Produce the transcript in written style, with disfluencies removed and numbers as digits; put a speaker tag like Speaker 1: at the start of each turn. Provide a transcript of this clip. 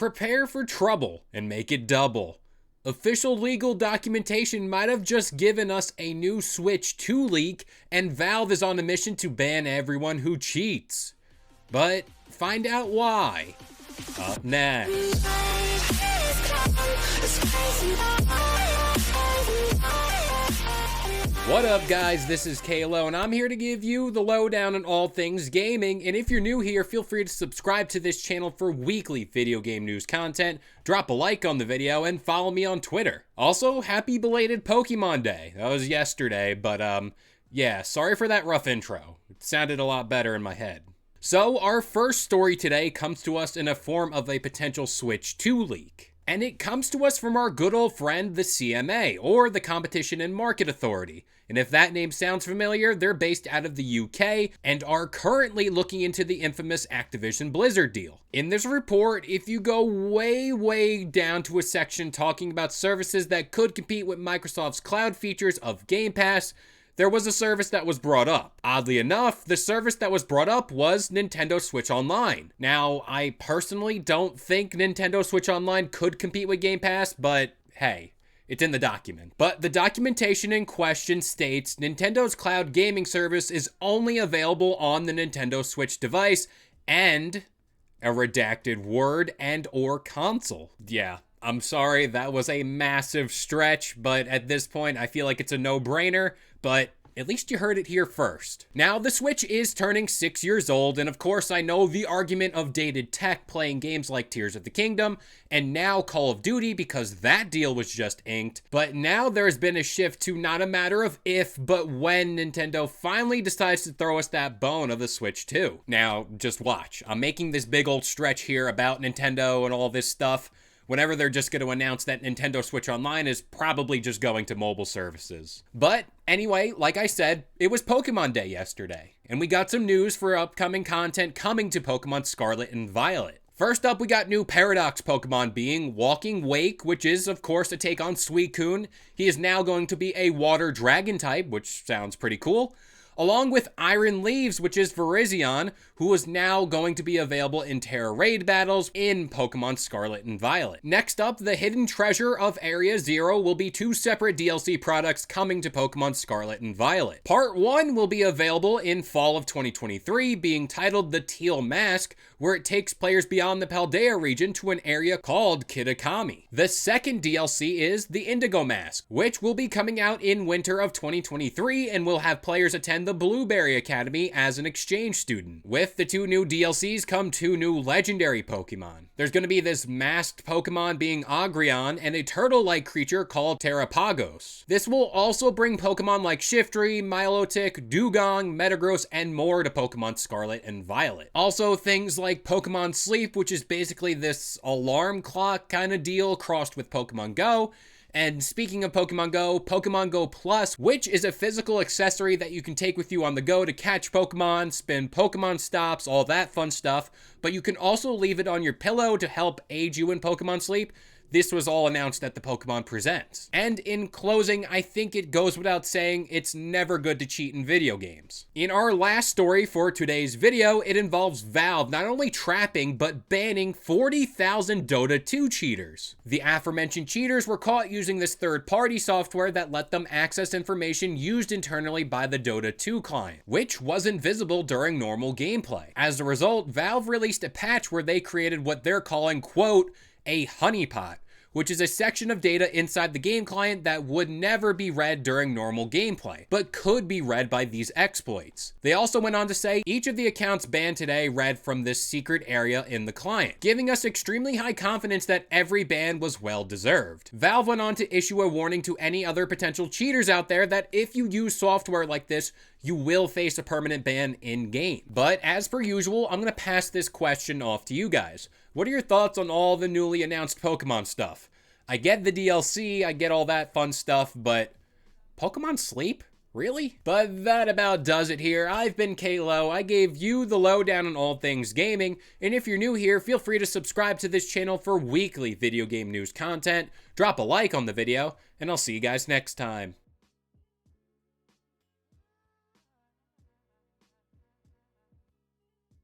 Speaker 1: prepare for trouble and make it double. Official legal documentation might have just given us a new Switch 2 leak, and Valve is on a mission to ban everyone who cheats. But find out why. Up next. What up guys, this is Kalo and I'm here to give you the lowdown on all things gaming, and if you're new here, feel free to subscribe to this channel for weekly video game news content, drop a like on the video, and follow me on Twitter. Also, happy belated Pokemon Day. That was yesterday, but yeah, sorry for that rough intro. It sounded a lot better in my head. So, our first story today comes to us in a form of a potential Switch 2 leak. And it comes to us from our good old friend, the CMA, or the Competition and Market Authority. And if that name sounds familiar, they're based out of the UK and are currently looking into the infamous Activision Blizzard deal. In this report, if you go way down to a section talking about services that could compete with Microsoft's cloud features of Game Pass, there was a service that was brought up. Oddly enough, the service that was brought up was Nintendo Switch Online. Now, I personally don't think Nintendo Switch Online could compete with Game Pass, but hey, it's in the document. But the documentation in question states Nintendo's cloud gaming service is only available on the Nintendo Switch device and a redacted word and or console. Yeah. I'm sorry, that was a massive stretch, but at this point, I feel like it's a no-brainer, but at least you heard it here first. Now, the Switch is turning 6 years old, and of course, I know the argument of dated tech playing games like Tears of the Kingdom, and now Call of Duty because that deal was just inked, but now there's been a shift to not a matter of if, but when Nintendo finally decides to throw us that bone of the Switch 2. Now, just watch. I'm making this big old stretch here about Nintendo and all this stuff, whenever they're just going to announce that Nintendo Switch Online is probably just going to mobile services. But anyway, like I said, it was Pokemon Day yesterday, and we got some news for upcoming content coming to Pokemon Scarlet and Violet. First up, we got new Paradox Pokemon being Walking Wake, which is, of course, a take on Suicune. He is now going to be a Water Dragon type, which sounds pretty cool. Along with Iron Leaves, which is Virizion, who is now going to be available in Terra Raid battles in Pokemon Scarlet and Violet. Next up, the Hidden Treasure of Area Zero will be 2 separate DLC products coming to Pokemon Scarlet and Violet. Part 1 will be available in fall of 2023, being titled the Teal Mask, where it takes players beyond the Paldea region to an area called Kitakami. The second DLC is the Indigo Mask, which will be coming out in winter of 2023 and will have players attend the Blueberry Academy as an exchange student. With the 2 new DLCs come 2 new legendary Pokemon. There's going to be this masked Pokemon being Agrion and a turtle-like creature called Terrapagos. This will also bring Pokemon like Shiftry, Milotic, Dugong, Metagross, and more to Pokemon Scarlet and Violet. Also, things like Pokemon Sleep, which is basically this alarm clock kind of deal crossed with Pokemon Go. And speaking of Pokemon Go Plus, which is a physical accessory that you can take with you on the go to catch Pokemon, spin Pokemon stops, all that fun stuff, but you can also leave it on your pillow to help aid you in Pokemon sleep. This was all announced at the Pokemon Presents. And in closing, I think it goes without saying it's never good to cheat in video games. In our last story for today's video, it involves Valve not only trapping, but banning 40,000 Dota 2 cheaters. The aforementioned cheaters were caught using this third-party software that let them access information used internally by the Dota 2 client, which wasn't visible during normal gameplay. As a result, Valve released a patch where they created what they're calling, quote, a honeypot, which is a section of data inside the game client that would never be read during normal gameplay, but could be read by these exploits. They also went on to say each of the accounts banned today read from this secret area in the client, giving us extremely high confidence that every ban was well deserved. Valve went on to issue a warning to any other potential cheaters out there that if you use software like this, you will face a permanent ban in-game. But as per usual, I'm gonna pass this question off to you guys. What are your thoughts on all the newly announced Pokemon stuff? I get the DLC, I get all that fun stuff, but Pokemon Sleep? Really? But that about does it here. I've been Kalo. I gave you the lowdown on all things gaming, and if you're new here, feel free to subscribe to this channel for weekly video game news content. Drop a like on the video, and I'll see you guys next time.